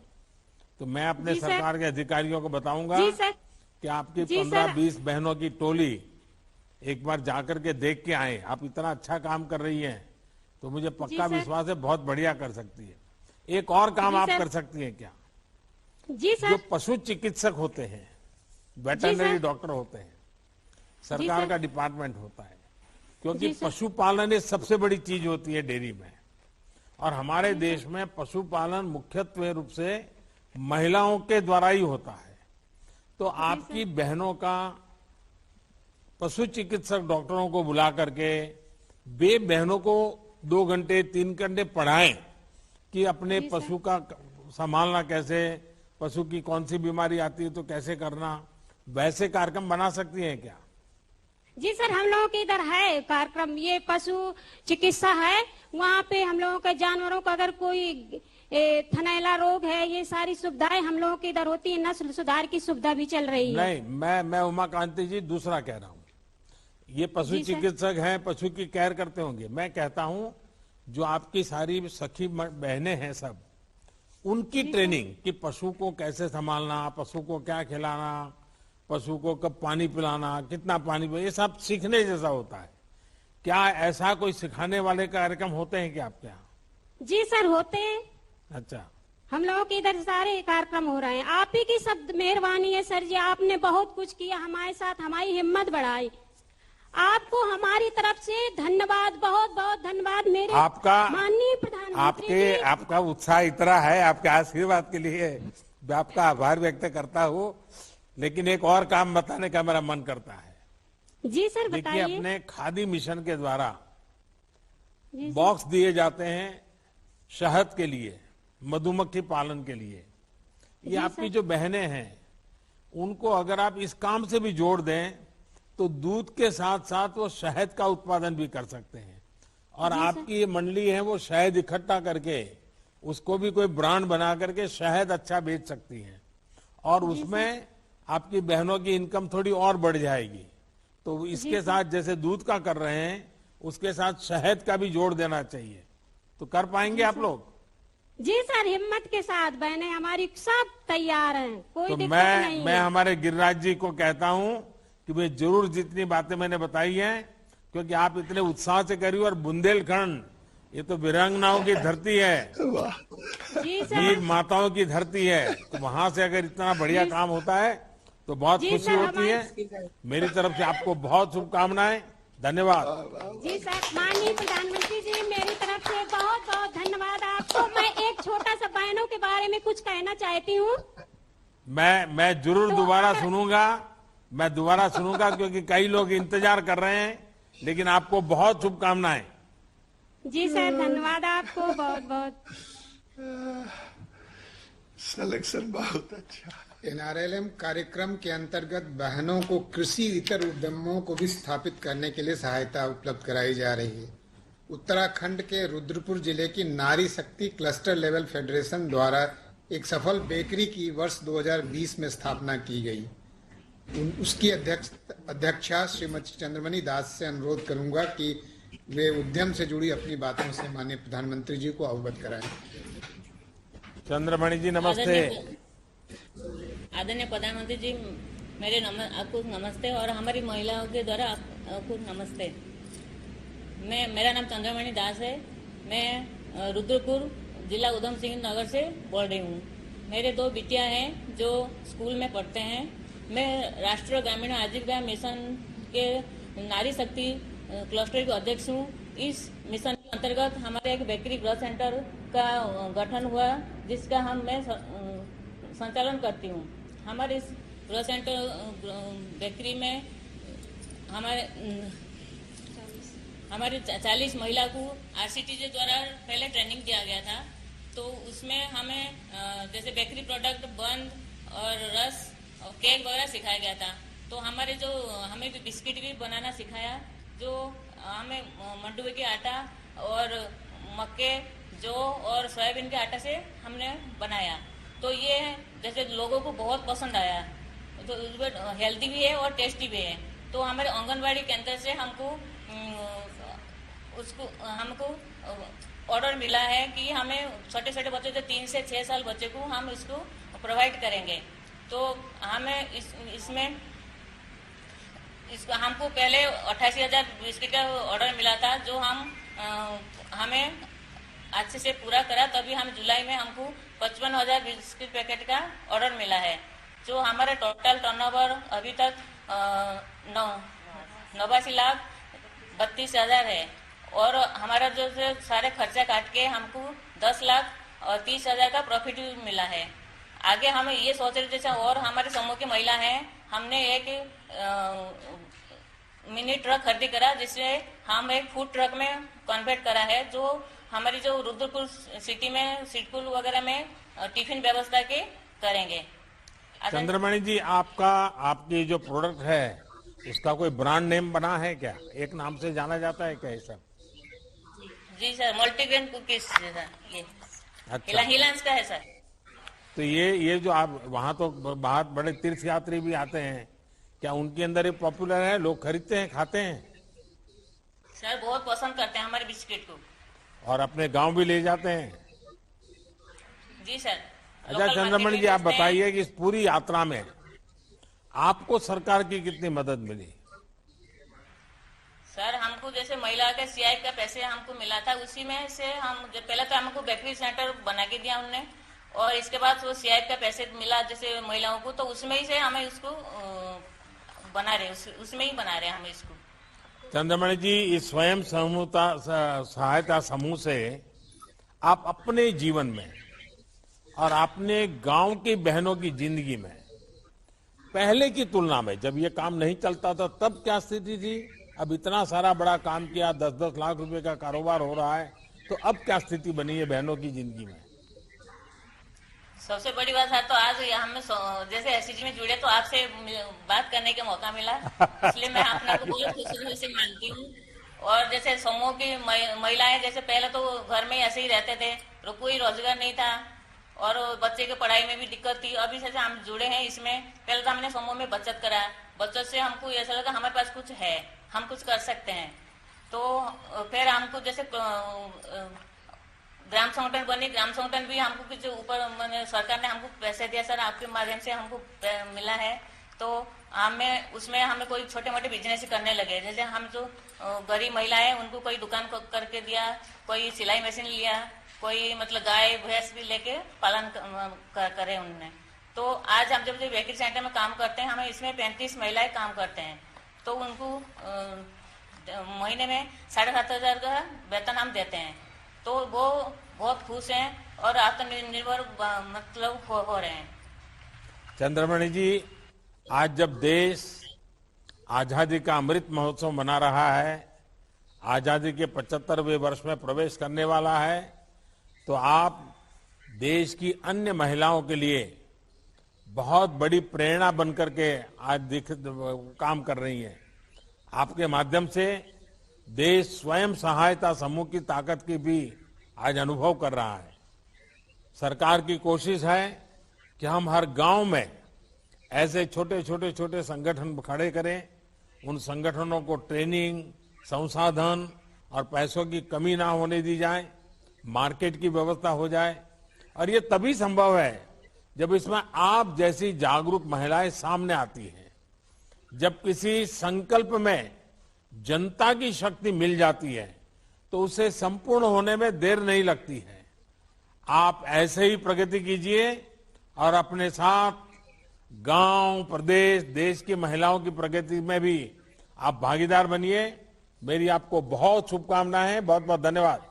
तो मैं अपने सरकार के अधिकारियों को बताऊंगा कि आपकी 15-20 बहनों की टोली एक बार जाकर के देख के आए। आप इतना अच्छा काम कर रही हैं तो मुझे पक्का विश्वास है बहुत बढ़िया कर सकती है। एक और काम आप कर सकती हैं क्या? जी सर। जो पशु चिकित्सक होते हैं, वेटरनरी डॉक्टर होते हैं, सरकार का डिपार्टमेंट होता है, क्योंकि पशुपालन ये सबसे बड़ी चीज होती है डेयरी में, और हमारे देश में पशुपालन मुख्यत्व रूप से महिलाओं के द्वारा ही होता है। तो आपकी बहनों का पशु चिकित्सक डॉक्टरों को बुला करके वे बहनों को 2 घंटे 3 घंटे पढ़ाएं कि अपने पशु का संभालना कैसे, पशु की कौन सी बीमारी आती है तो कैसे करना, वैसे कार्यक्रम बना सकती हैं क्या? जी सर, हम लोगों के इधर है कार्यक्रम, ये पशु चिकित्सा है, वहाँ पे हम लोगों के जानवरों का अगर कोई थनैला रोग है, ये सारी सुविधाएं हम लोगों के इधर होती है, नस्ल सुधार की सुविधा भी चल रही है। नहीं, मैं उमाकांति जी दूसरा कह रहा हूँ। ये पशु चिकित्सक हैं, पशु की केयर करते होंगे। मैं कहता हूँ जो आपकी सारी सखी बहनें हैं सब, उनकी ट्रेनिंग कि पशु को कैसे संभालना, पशु को क्या खिलाना, पशु को कब पानी पिलाना, कितना पानी पिलाना, ये सब सीखने जैसा होता है। क्या ऐसा कोई सिखाने वाले कार्यक्रम होते हैं क्या आपके यहाँ? जी सर, होते हैं। अच्छा, हम लोगों के इधर सारे कार्यक्रम हो रहे हैं। आप ही की सब मेहरबानी है सर जी, आपने बहुत कुछ किया हमारे साथ, हमारी हिम्मत बढ़ाई। आपको हमारी तरफ से धन्यवाद, बहुत बहुत धन्यवाद मेरे आपका माननीय प्रधानमंत्री। आपका उत्साह इतना है, आपके आशीर्वाद के लिए मैं आपका आभार व्यक्त करता हूँ। लेकिन एक और काम बताने का मेरा मन करता है। जी सर, देखिए, बताइए। अपने खादी मिशन के द्वारा बॉक्स दिए जाते हैं शहद के लिए, मधुमक्खी पालन के लिए। ये आपकी जो बहनें हैं उनको अगर आप इस काम से भी जोड़ दें तो दूध के साथ साथ वो शहद का उत्पादन भी कर सकते हैं, और आपकी ये मंडली है वो शहद इकट्ठा करके उसको भी कोई ब्रांड बना करके शहद अच्छा बेच सकती है, और उसमें आपकी बहनों की इनकम थोड़ी और बढ़ जाएगी। तो इसके साथ जैसे दूध का कर रहे हैं उसके साथ शहद का भी जोड़ देना चाहिए। तो कर पाएंगे आप लोग? जी सर, हिम्मत के साथ बहनें हमारी सब तैयार हैं, कोई तो दिक्कत नहीं मैं है। हमारे गिरिराज जी को कहता हूं कि वे जरूर जितनी बातें मैंने बताई हैं, क्योंकि आप इतने उत्साह से करी और बुंदेलखंड ये तो वीरांगनाओं की धरती है, जी वीर सर। माताओं की धरती है। तो वहां से अगर इतना बढ़िया काम होता है तो बहुत जी खुशी सर, होती है। मेरी तरफ से आपको बहुत शुभकामनाएं। धन्यवाद। जी सर, माननीय प्रधानमंत्री जी, मेरी तरफ से बहुत बहुत धन्यवाद आपको। मैं एक छोटा सा बहनों के बारे में कुछ कहना चाहती हूँ। मैं जरूर तो दोबारा अगर- सुनूंगा। मैं दोबारा सुनूंगा क्योंकि कई लोग इंतजार कर रहे हैं। लेकिन आपको बहुत शुभकामनाएं। जी सर, धन्यवाद आपको बहुत बहुत। सिलेक्शन बहुत अच्छा। एनआरएलएम कार्यक्रम के अंतर्गत बहनों को कृषि इतर उद्यमों को भी स्थापित करने के लिए सहायता उपलब्ध कराई जा रही है। उत्तराखंड के रुद्रपुर जिले की नारी शक्ति क्लस्टर लेवल फेडरेशन द्वारा एक सफल बेकरी की वर्ष 2020 में स्थापना की गई। उसकी अध्यक्षा श्रीमती चंद्रमणि दास से अनुरोध करूंगा कि वे उद्यम से जुड़ी अपनी बातों से माननीय प्रधानमंत्री जी को अवगत कराएं। चंद्रमणि जी नमस्ते। आदरणीय प्रधानमंत्री जी, आपको नमस्ते और हमारी महिलाओं के द्वारा आपको नमस्ते। मेरा नाम चंद्रमणि दास है। मैं रुद्रपुर जिला उधम सिंह नगर से बोल रही हूँ। मेरे 2 बिटियां हैं जो स्कूल में पढ़ते हैं। मैं राष्ट्रीय ग्रामीण आजीविका मिशन के नारी शक्ति क्लस्टर के अध्यक्ष हूँ। इस मिशन के अंतर्गत हमारे एक बेकरी ग्रोथ सेंटर का गठन हुआ, जिसका मैं संचालन करती हूँ। हमारे इस ग्रोथ सेंटर बेकरी में हमारे 40 महिला को आरसीटीजे द्वारा पहले ट्रेनिंग दिया गया था। तो उसमें हमें जैसे बेकरी प्रोडक्ट, बंद और रस और केक वगैरह सिखाया गया था। तो हमें भी बिस्किट भी बनाना सिखाया, जो हमें मंडुवे के आटा और मक्के, जौ और सोयाबीन के आटा से हमने बनाया। तो ये जैसे लोगों को बहुत पसंद आया। तो हेल्दी भी है और टेस्टी भी है। तो हमारे आंगनबाड़ी केंद्र से हमको ऑर्डर मिला है कि हमें छोटे छोटे बच्चे जो 3 से 6 साल बच्चे को हम इसको प्रोवाइड करेंगे। तो हमें इसमें हमको पहले 88,000 बिस्किट का ऑर्डर मिला था, जो हमें आज से पूरा करा। तभी हम जुलाई में हमको 55,000 बिस्किट पैकेट का ऑर्डर मिला है। जो हमारा टोटल टर्नओवर अभी तक 89,32,000 है। और हमारा जो सारे खर्चा काट के हमको 10,30,000 का प्रॉफिट भी मिला है। आगे हम ये सोच रहे जैसे और हमारे समूह की महिला हैं, हमने एक मिनी ट्रक खरीदी करा, जिससे हम एक फूड ट्रक में कन्वर्ट करा है, जो हमारी जो रुद्रपुर सिटी में स्कूल वगैरह में टिफिन व्यवस्था के करेंगे। चंद्रमणि जी, आपकी जो प्रोडक्ट है इसका कोई ब्रांड नेम बना है क्या? एक नाम से जाना जाता है क्या ये सब? जी सर, मल्टीग्रेन कुकीज सर, ये अच्छा। हिलांस का है सर। तो ये जो आप वहाँ तो बहुत बड़े तीर्थ यात्री भी आते हैं, क्या उनके अंदर ये पॉपुलर है? लोग खरीदते हैं, खाते हैं? सर बहुत पसंद करते हैं हमारे बिस्किट को। और अपने गांव भी ले जाते हैं? जी सर। अच्छा चंद्रमणि जी, आप बताइए कि इस पूरी यात्रा में आपको सरकार की कितनी मदद मिली? सर हमको जैसे महिला के सीआई का पैसे हमको मिला था, उसी में से पहले तो हमको बेकरी सेंटर बना के दिया उनने, और इसके बाद वो सीआई का पैसे मिला जैसे महिलाओं को, तो उसमें ही से हमें इसको बना रहे, उसमें ही बना रहे हम इसको। चंद्रमणि जी, इस स्वयं सहायता समूह से आप अपने जीवन में और अपने गांव की बहनों की जिंदगी में पहले की तुलना में, जब ये काम नहीं चलता था तब क्या स्थिति थी, अब इतना सारा बड़ा काम किया, 10-10 लाख रुपए का कारोबार हो रहा है, तो अब क्या स्थिति बनी है बहनों की जिंदगी में? सबसे बड़ी बात है तो आज हमें जैसे एससीजी में जुड़े तो आपसे बात करने का मौका मिला, इसलिए मैं अपने को बहुत खुशी से मानती हूँ। और जैसे समूह की महिलाएं जैसे पहले तो घर में ऐसे ही रहते थे, कोई रोजगार नहीं था और बच्चे की पढ़ाई में भी दिक्कत थी। अभी से हम जुड़े हैं इसमें, पहले तो हमने समूह में बचत करा, बचत से हमको ऐसा लगा हमारे पास कुछ है, हम कुछ कर सकते हैं। तो फिर हमको जैसे ग्राम संगठन बनी, ग्राम संगठन भी हमको कुछ ऊपर सरकार ने हमको पैसे दिया सर, आपके माध्यम से हमको मिला है, तो हमें कोई छोटे मोटे बिजनेस करने लगे। जैसे हम जो गरीब महिलाएं उनको कोई दुकान करके दिया, कोई सिलाई मशीन लिया, कोई मतलब गाय भैंस भी लेके पालन करे उनने। तो आज हम जब व्हीकल सेंटर में काम करते हैं, हमें इसमें 35 महिलाएं काम करते हैं, तो उनको महीने में 7,500 का वेतन हम देते हैं। तो वो बहुत खुश हैं और आत्मनिर्भर मतलब हो रहे हैं। चंद्रमणि जी, आज जब देश आजादी का अमृत महोत्सव मना रहा है, आजादी के 75वें वर्ष में प्रवेश करने वाला है, तो आप देश की अन्य महिलाओं के लिए बहुत बड़ी प्रेरणा बनकर के आज काम कर रही हैं। आपके माध्यम से देश स्वयं सहायता समूह की ताकत की भी आज अनुभव कर रहा है। सरकार की कोशिश है कि हम हर गांव में ऐसे छोटे संगठन खड़े करें, उन संगठनों को ट्रेनिंग, संसाधन और पैसों की कमी ना होने दी जाए, मार्केट की व्यवस्था हो जाए। और ये तभी संभव है जब इसमें आप जैसी जागरूक महिलाएं सामने आती हैं। जब किसी संकल्प में जनता की शक्ति मिल जाती है तो उसे संपूर्ण होने में देर नहीं लगती है। आप ऐसे ही प्रगति कीजिए और अपने साथ गांव, प्रदेश, देश की महिलाओं की प्रगति में भी आप भागीदार बनिए। मेरी आपको बहुत शुभकामनाएं, बहुत बहुत धन्यवाद।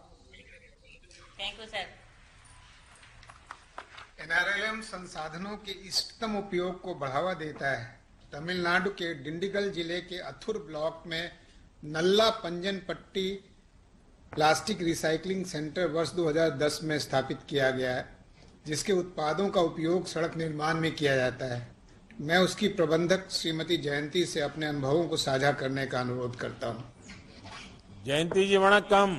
Thank you sir. एनआरएलएम संसाधनों के इष्टतम उपयोग को बढ़ावा देता है। तमिलनाडु के डिंडिगल जिले के अथुर ब्लॉक में नल्ला पंजन पट्टी प्लास्टिक रिसाइकलिंग सेंटर वर्ष 2010 में स्थापित किया गया है, जिसके उत्पादों का उपयोग सड़क निर्माण में किया जाता है। मैं उसकी प्रबंधक श्रीमती जयंती से अपने अनुभवों को साझा करने का अनुरोध करता हूं। जयंती जी वणक्कम।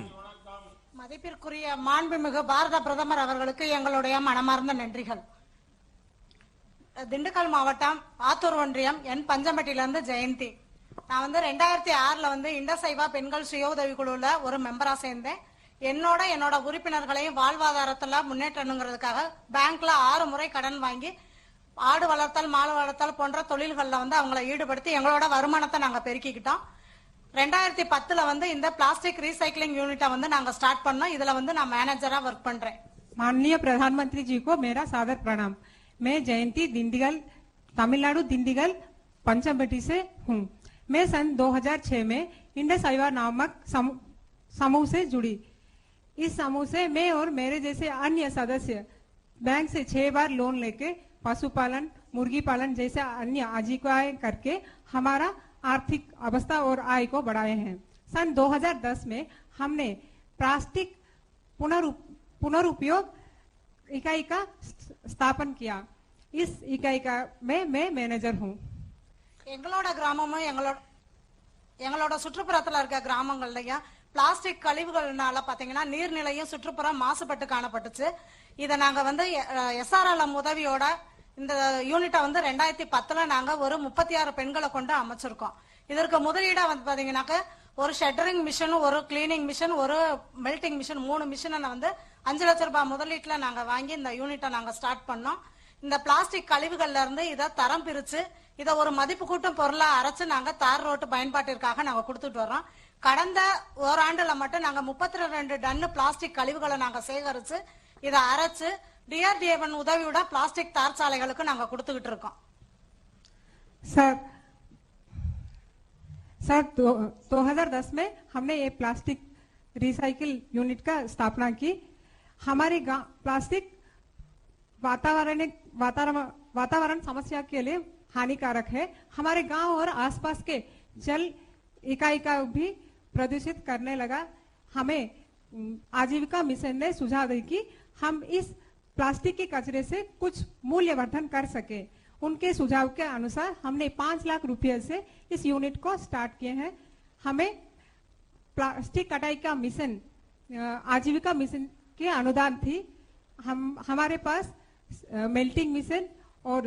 மதிப்பிற்குரிய மாண்புமிகு பாரத பிரதமர் அவர்களுக்கு எங்களுடைய மனமார்ந்த நன்றிகள். திண்டுக்கல் மாவட்டம் ஆத்தூர் ஒன்றியம் என் பஞ்சம்பட்டியிலிருந்து ஜெயந்தி. நான் 2006ல இண்டசைவா பெண்கள் சுய உதவி குழுல ஒரு மெம்பரா சேர்ந்தேன். என்னோட உறுப்பினர்களையும் வாழ்வாதாரத்துல முன்னேற்றணுங்கிறதுக்காக பேங்க்ல 6 முறை கடன் வாங்கி ஆடு வளர்த்தல், மாடு வளர்த்தல் போன்ற தொழில்கள்ல அவங்களை ஈடுபடுத்தி எங்களோட வருமானத்தை நாங்க பெருக்கிக்கிட்டோம். 2010ல இந்த பிளாஸ்டிक रीसाइक्लिंग यूनिट நாங்க ஸ்டார்ட் பண்ணோம். இதுல நான் मैनेजरा वर्क பண்றேன். माननीय प्रधानमंत्री जी को मेरा सादर प्रणाम। मैं जयंती दिंडीगल, तमिलनाडु दिंडीगल पंचमबटी से हूँ। मैं सन 2006 में इंडसइवा नामक समूह से जुड़ी। इस समूह से मैं और मेरे जैसे अन्य सदस्य बैंक से 6 बार लोन लेके पशुपालन, मुर्गी पालन जैसे अन्य आजीविकाएं करके हमारा आर्थिक अवस्था और आय को बढ़ाए हैं। सन 2010 में हमने प्लास्टिक पुनरुपयोग इकाई का स्थापन किया। इस इकाई का मैं मैनेजर हूँ। எங்களோட கிராமமும் எங்களோட சுற்றுப்புறத்துல இருக்க கிராமங்கள்லயும் பிளாஸ்டிக் கழிவுகள்னால பாத்தீங்கன்னா நீர்நிலையும் சுற்றுப்புறம் மாசுபட்டு காணப்பட்டுச்சு. இத நாங்க SRLM உதவியோட இந்த யூனிட்டை 2010ல நாங்க ஒரு 36 பெண்களை கொண்டு அமைச்சிருக்கோம். இதற்கு முதலீடா பாத்தீங்கன்னாக்க ஒரு ஷட்டரிங் மிஷின், ஒரு கிளீனிங் மிஷின், ஒரு மெல்டிங் மிஷின், 3 மிஷினை 5 லட்சம் ரூபாய் முதலீட்டுல நாங்க வாங்கி இந்த யூனிட்டை நாங்க ஸ்டார்ட் பண்ணோம். இந்த பிளாஸ்டிக் கழிவுகள்ல இருந்து இதை தரம் பிரிச்சு இதை ஒரு மதிப்பு கூட்டும் பொருளா அரைச்சு நாங்க தார் ரோட்டு பயன்பாட்டிற்காக நாங்க கொடுத்துட்டு வர்றோம். கடந்த ஓராண்டுல மட்டும் நாங்க 32 டன் பிளாஸ்டிக் கழிவுகளை நாங்க சேகரிச்சு இதை அரைச்சு DRDA உதவியோட பிளாஸ்டிக் தார் சாலைகளுக்கு நாங்க கொடுத்துக்கிட்டு இருக்கோம். सर 2010 में हमने ये प्लास्टिक रिसाइकिल यूनिट का स्थापना की। हमारे गांव प्लास्टिक वातावरण समस्या के लिए हानिकारक है। हमारे गांव और आसपास के जल इकाई का भी प्रदूषित करने लगा। हमें आजीविका मिशन ने सुझाव दी कि हम इस प्लास्टिक के कचरे से कुछ मूल्यवर्धन कर सके। उनके सुझाव के अनुसार हमने 5 लाख रुपए से इस यूनिट को स्टार्ट किए हैं। हमें प्लास्टिक कटाई का मिशन, आजीविका मिशन के अनुदान थी। हमारे पास मेल्टिंग मिशन और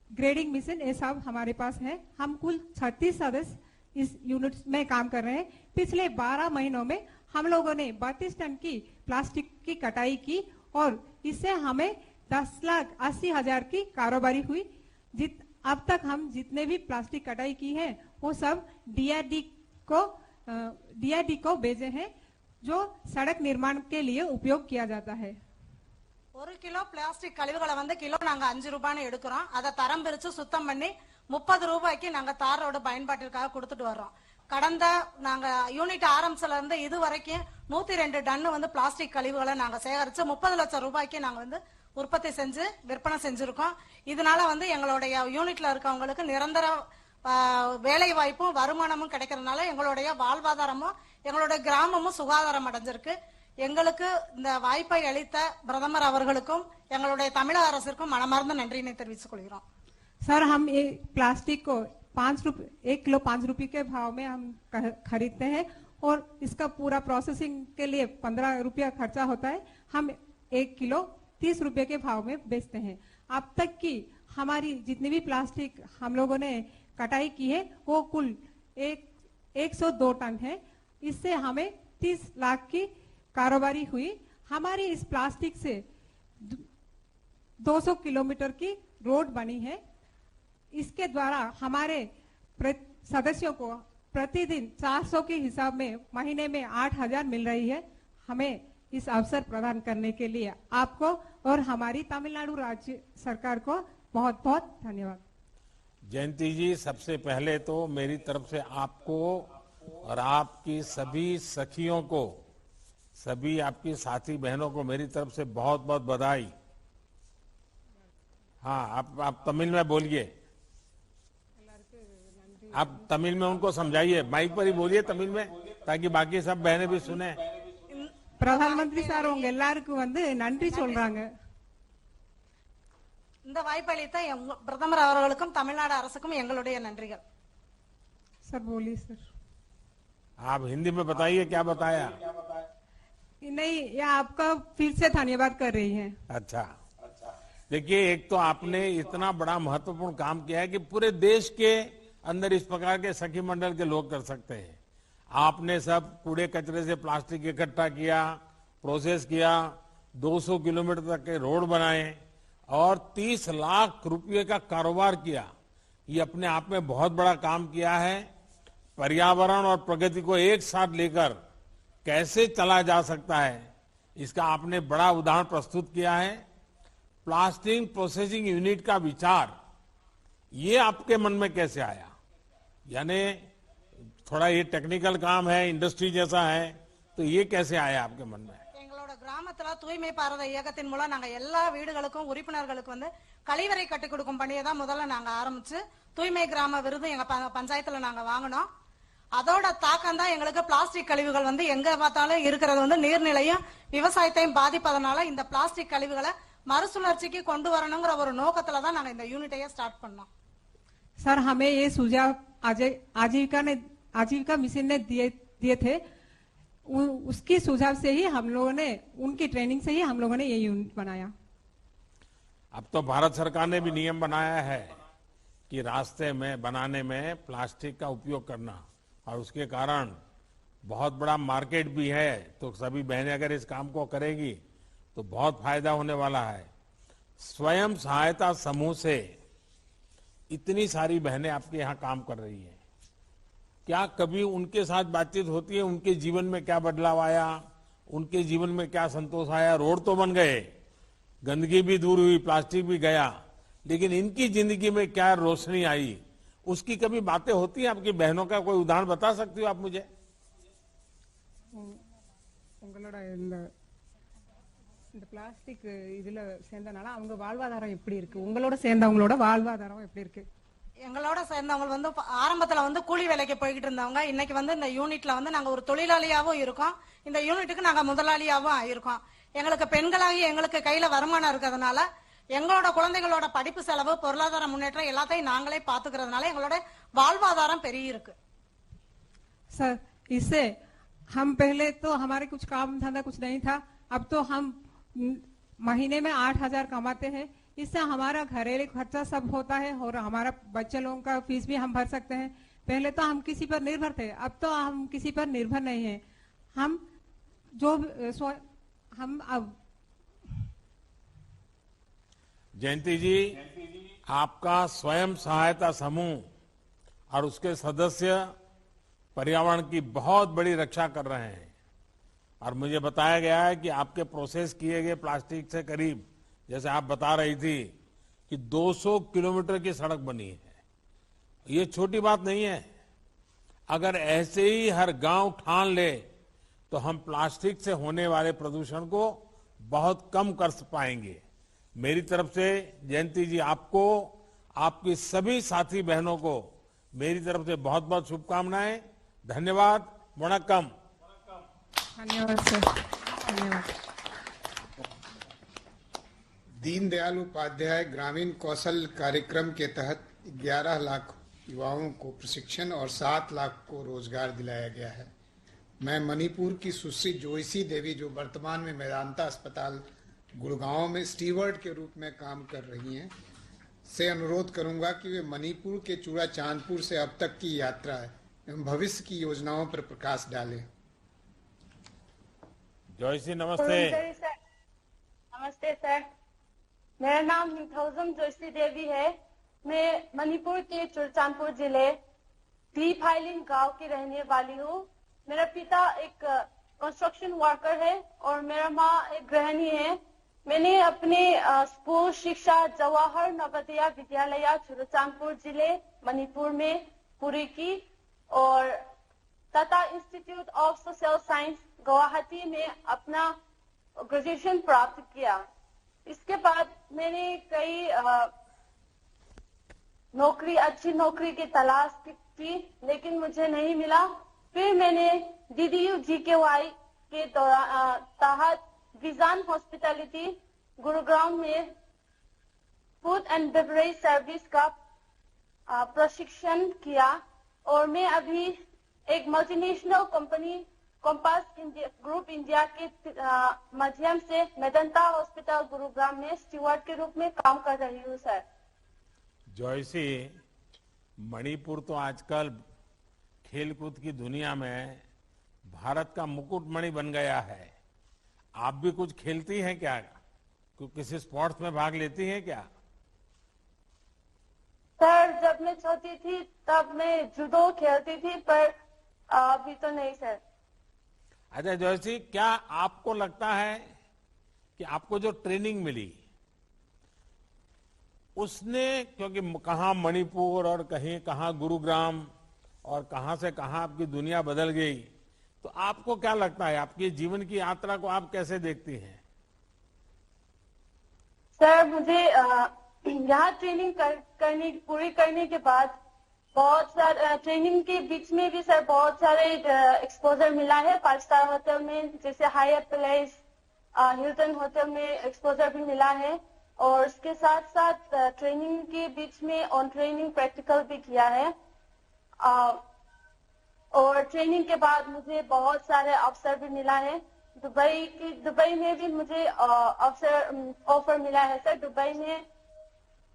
ग्रेडिंग मिशन ये सब हमारे पास है। हम कुल 36 सदस्य इस यूनिट में काम कर रहे हैं। पिछले 12 महीनों में हम लोगों ने 32 टन की प्लास्टिक की कटाई की और इससे हमें 10,80,000 की कारोबारी हुई। अब तक हम जितने भी प्लास्टिक कटाई की है वो सब डीआरडी को भेजे हैं, जो सड़क निर्माण के लिए उपयोग किया जाता है। 1 கிலோ பிளாஸ்டிக் கழிவுகளை வந்து கிலோ நாங்க 5 ரூபான்னு எடுக்கிறோம். அதை தரம் பிரிச்சு சுத்தம் பண்ணி 30 ரூபாய்க்கு நாங்க தார் ரோடு பயன்பாட்டிற்காக கொடுத்துட்டு வர்றோம். கடந்த நாங்க யூனிட் ஆரம்பிச்சல இருந்து இது வரைக்கும் 102 டன் வந்து பிளாஸ்டிக் கழிவுகளை நாங்க சேகரிச்சு 30 லட்சம் ரூபாய்க்கு நாங்க வந்து உற்பத்தி செஞ்சு விற்பனை செஞ்சிருக்கோம். இதனால வந்து எங்களுடைய யூனிட்ல இருக்கவங்களுக்கு நிரந்தர வேலை வாய்ப்பும் வருமானமும் கிடைக்கிறதுனால எங்களுடைய வாழ்வாதாரமும் எங்களுடைய கிராமமும் சுகாதாரம் அடைஞ்சிருக்கு. எங்களுக்கு இந்த வாய்ப்பை அளித்த பிரதமர் அவர்களுக்கும் எங்களுடைய தமிழக அரசிற்கும் மனமார்ந்த நன்றியினை தெரிவித்துக் கொள்கிறோம். सर, हम ये प्लास्टिक को 1 किलो 5 रुपए के भाव में हम खरीदते हैं और इसका पूरा प्रोसेसिंग के लिए 15 रुपया खर्चा होता है. हम 1 किलो 30 रुपए के भाव में बेचते हैं. अब तक की हमारी जितनी भी प्लास्टिक हम लोगों ने कटाई की है वो कुल 102 टन है. इससे हमें 30 लाख की कारोबारी हुई. हमारी इस प्लास्टिक से 200 किलोमीटर की रोड बनी है. इसके द्वारा हमारे सदस्यों को प्रतिदिन 400 के हिसाब में महीने में 8,000 मिल रही है. हमें इस अवसर प्रदान करने के लिए आपको और हमारी तमिलनाडु राज्य सरकार को बहुत बहुत धन्यवाद. जयंती जी, सबसे पहले तो मेरी तरफ से आपको और आपकी सभी सखियों को, सभी आपकी साथी बहनों को मेरी तरफ से बहुत बहुत बधाई. हाँ, आप तमिल में बोलिए. आप तमिल में उनको समझाइए, माइक पर ही बोलिए तमिल में, ताकि बाकी सब बहनें भी सुने. प्रधानमंत्री சார் உங்க எல்லாருக்கும் வந்து நன்றி சொல்றாங்க. இந்த வாய்ப்பு அளித்த பிரதமர் அவர்களுக்கும் தமிழ்நாடு அரசுக்கும் எங்களுடைய நன்றிகள். सर बोलिए सर. आप हिंदी में बताइए क्या बताया. नहीं, ये आपका फिर से धन्यवाद कर रही हैं. अच्छा, देखिए, एक तो आपने इतना बड़ा महत्वपूर्ण काम किया है कि पूरे देश के अंदर इस प्रकार के सखी मंडल के लोग कर सकते हैं. आपने सब कूड़े कचरे से प्लास्टिक इकट्ठा किया, प्रोसेस किया, 200 किलोमीटर तक के रोड बनाए और 30 लाख रुपए का कारोबार किया. ये अपने आप में बहुत बड़ा काम किया है. पर्यावरण और प्रगति को एक साथ लेकर कैसे चला जा सकता है, इसका आपने बड़ा उदाहरण प्रस्तुत किया है. प्लास्टिक प्रोसेसिंग यूनिट का विचार ये आपके मन में कैसे आया? यानी थोड़ा ये टेक्निकल काम है, इंडस्ट्री जैसा है, तो ये कैसे आया आपके मन में? எங்களோட கிராமத்துல தூய்மை பாரத இயக்கத்தின் மூலம் நாங்க எல்லா வீடுகளுக்கும் உறுப்பினர்களுக்கு வந்து கழிவறை கட்டி கொடுக்கும் பணியை தான் முதல்ல நாங்க ஆரம்பிச்சு தூய்மை கிராம விருது எங்க பஞ்சாயத்துல நாங்க வாங்கினோம். அதோட தாக்கம் தான் எங்களுக்கு பிளாஸ்டிக் கழிவுகள் வந்து எங்க பார்த்தாலும் இருக்கிறது வந்து நீர்நிலையும் விவசாயத்தையும் பாதிப்பதனால இந்த பிளாஸ்டிக் கழிவுகளை மறுசுழற்சிக்கு கொண்டு வரணுங்கிற ஒரு நோக்கத்துல தான் நாங்க இந்த யூனிட்டையே ஸ்டார்ட் பண்ணோம். सर, हमें ये सुझाव आजीविका मिशन ने दिए थे. उसकी सुझाव से ही हम लोगों ने, उनकी ट्रेनिंग से ही हम लोगों ने ये यूनिट बनाया. अब तो भारत सरकार ने भी नियम बनाया है कि रास्ते में बनाने में प्लास्टिक का उपयोग करना, और उसके कारण बहुत बड़ा मार्केट भी है. तो सभी बहनें अगर इस काम को करेगी तो बहुत फायदा होने वाला है. स्वयं सहायता समूह से इतनी सारी बहनें आपके यहाँ काम कर रही हैं. क्या कभी उनके साथ बातचीत होती है? उनके जीवन में क्या बदलाव आया, उनके जीवन में क्या संतोष आया? रोड तो बन गए, गंदगी भी दूर हुई, प्लास्टिक भी गया, लेकिन इनकी जिंदगी में क्या रोशनी आई, उसकी कभी बातें होती है? आपकी बहनों का कोई उदाहरण बता सकती हो आप मुझे? உங்களோட இந்த பிளாஸ்டிக் இதுல சேர்ந்தனால அவங்க வாழ்வாதாரம் எப்படி இருக்கு? உங்களோட சேர்ந்தவங்களோட வாழ்வாதாரம் எப்படி இருக்கு? எங்களோட சேர்ந்தவங்க வந்து ஆரம்பத்துல வந்து கூலி வேலைக்கு போய்கிட்டு இருந்தவங்க இன்னைக்கு வந்து இந்த யூனிட்ல வந்து நாங்க ஒரு தொழிலாளியாவும் இருக்கோம். இந்த யூனிட்டுக்கு நாங்க முதலாளியாவும் ஆயிருக்கோம். எங்களுக்கு பெண்களாகி எங்களுக்கு கையில வருமானம் இருக்கிறதுனால எங்களோட குழந்தைகளோட படிப்பு செலவு, பொருளாதார முன்னேற்றம் எல்லாத்தையும் நாங்களே பாத்துக்கிறதுனால எங்களோட வாழ்வாதாரம் பெரிய இருக்கு. सर, इससे हम पहले तो हमारे कुछ काम धंधा कुछ नहीं था. अब तो हम महीने में 8,000 कमाते हैं. इससे हमारा घरेलू खर्चा सब होता है और हमारा बच्चे लोगों का फीस भी हम भर सकते हैं. पहले तो हम किसी पर निर्भर थे, अब तो हम किसी पर निर्भर नहीं है. हम जयंती जी, आपका स्वयं सहायता समूह और उसके सदस्य पर्यावरण की बहुत बड़ी रक्षा कर रहे हैं और मुझे बताया गया है कि आपके प्रोसेस किए गए प्लास्टिक से करीब, जैसे आप बता रही थी कि 200 किलोमीटर की सड़क बनी है। ये छोटी बात नहीं है। अगर ऐसे ही हर गांव ठान ले तो हम प्लास्टिक से होने वाले प्रदूषण को बहुत कम कर पाएंगे। मेरी तरफ से जयंती जी, आपको, आपकी सभी साथी बहनों को मेरी तरफ से बहुत बहुत शुभकामनाएं। धन्यवाद। वणक्कम। धन्यवाद सर, धन्यवाद। दीनदयाल उपाध्याय ग्रामीण कौशल कार्यक्रम के तहत 11 लाख युवाओं को प्रशिक्षण और 7 लाख को रोजगार दिलाया गया है। मैं मणिपुर की सुश्री जोयसी देवी, जो वर्तमान में मेदांता अस्पताल गुड़गांव में स्टीवर्ड के रूप में काम कर रही हैं, से अनुरोध करूंगा कि वे मणिपुर के चूड़ा चांदपुर से अब तक की यात्रा एवं भविष्य की योजनाओं पर प्रकाश डालें। जोयसी नमस्ते। नमस्ते सर, मेरा नाम निथौजम जोयसी देवी है। मैं मणिपुर के चुरचांदपुर जिले डी फाइलिंग गांव की रहने वाली हूँ। मेरा पिता एक कंस्ट्रक्शन वर्कर है और मेरा माँ एक गृहिणी है। मैंने अपने स्कूल शिक्षा जवाहर नवोदय विद्यालय चुरचांदपुर जिले मणिपुर में पूरी की और Tata institute of social science Guwahati में अपना ग्रेजुएशन प्राप्त किया। इसके बाद मैंने कई अच्छी नौकरी की तलाश की, लेकिन मुझे नहीं मिला। फिर मैंने DDU GKY के तहत विजन हॉस्पिटैलिटी गुरुग्राम में फूड एंड बेवरेज सर्विस का प्रशिक्षण किया और मैं अभी एक multinational company compass group India के माध्यम से मेदांता हॉस्पिटल गुरुग्राम में स्टीवर्ड के रूप में काम कर रही हूँ सर। जॉयसी, मणिपुर तो आजकल खेलकूद की दुनिया में भारत का मुकुटमणि बन गया है। आप भी कुछ खेलती हैं क्या? किसी स्पोर्ट्स में भाग लेती हैं क्या? सर, जब मैं छोटी थी तब मैं जूडो खेलती थी, पर अभी तो नहीं सर। अच्छा जॉयसी, क्या आपको लगता है कि आपको जो ट्रेनिंग मिली उसने, क्योंकि कहाँ मणिपुर और कहीं कहाँ गुरुग्राम और कहाँ से कहाँ आपकी दुनिया बदल गई, तो आपको क्या लगता है, आपकी जीवन की यात्रा को आप कैसे देखती हैं? सर, मुझे यहाँ ट्रेनिंग पूरी करने के बाद बहुत सारे ट्रेनिंग के बीच में भी सर बहुत सारे एक्सपोजर मिला है। 5 स्टार होटल में, जैसे हायत पैलेस, हिल्टन होटल में एक्सपोजर भी मिला है और उसके साथ साथ ट्रेनिंग के बीच में ऑन ट्रेनिंग प्रैक्टिकल भी किया है। और ट्रेनिंग के बाद मुझे बहुत सारे अवसर भी मिला है। दुबई में भी मुझे ऑफर मिला है सर। दुबई में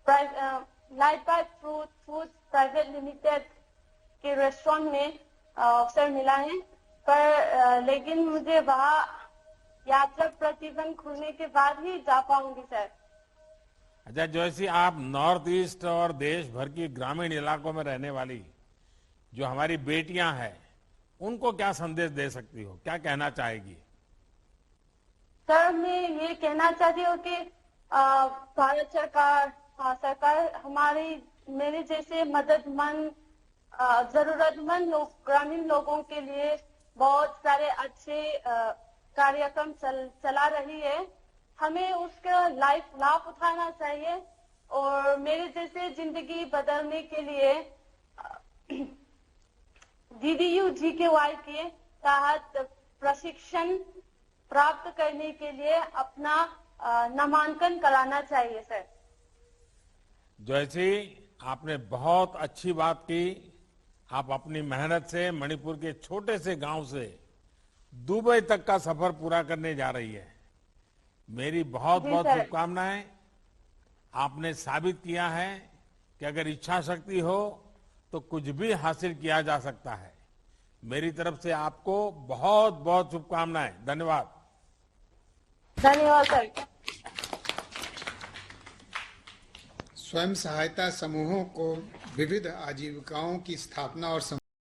light by food private limited के रेस्टोरेंट में अवसर मिला है, पर लेकिन मुझे वहाँ यात्रा प्रतिबंध खुलने के बाद ही जा पाऊंगी सर। अच्छा जॉयसी, आप नॉर्थ ईस्ट और देश भर की ग्रामीण इलाकों में रहने वाली जो हमारी बेटियां हैं, उनको क्या संदेश दे सकती हो, क्या कहना चाहेगी? सर, मैं ये कहना चाहती हूँ कि भारत सरकार मेरे जैसे मददमंद जरूरतमंद ग्रामीण लोगों के लिए बहुत सारे अच्छे कार्यक्रम चला रही है। हमें उसका लाभ उठाना चाहिए और मेरे जैसे जिंदगी बदलने के लिए DDU GKY के तहत प्रशिक्षण प्राप्त करने के लिए अपना नामांकन कराना चाहिए सर। जैसे आपने बहुत अच्छी बात की। आप अपनी मेहनत से मणिपुर के छोटे से गांव से दुबई तक का सफर पूरा करने जा रही है। मेरी बहुत बहुत शुभकामनाएं। आपने साबित किया है कि अगर इच्छा शक्ति हो तो कुछ भी हासिल किया जा सकता है। मेरी तरफ से आपको बहुत बहुत शुभकामनाएं। धन्यवाद। धन्यवाद सर। स्वयं सहायता समूहों को विविध आजीविकाओं की स्थापना और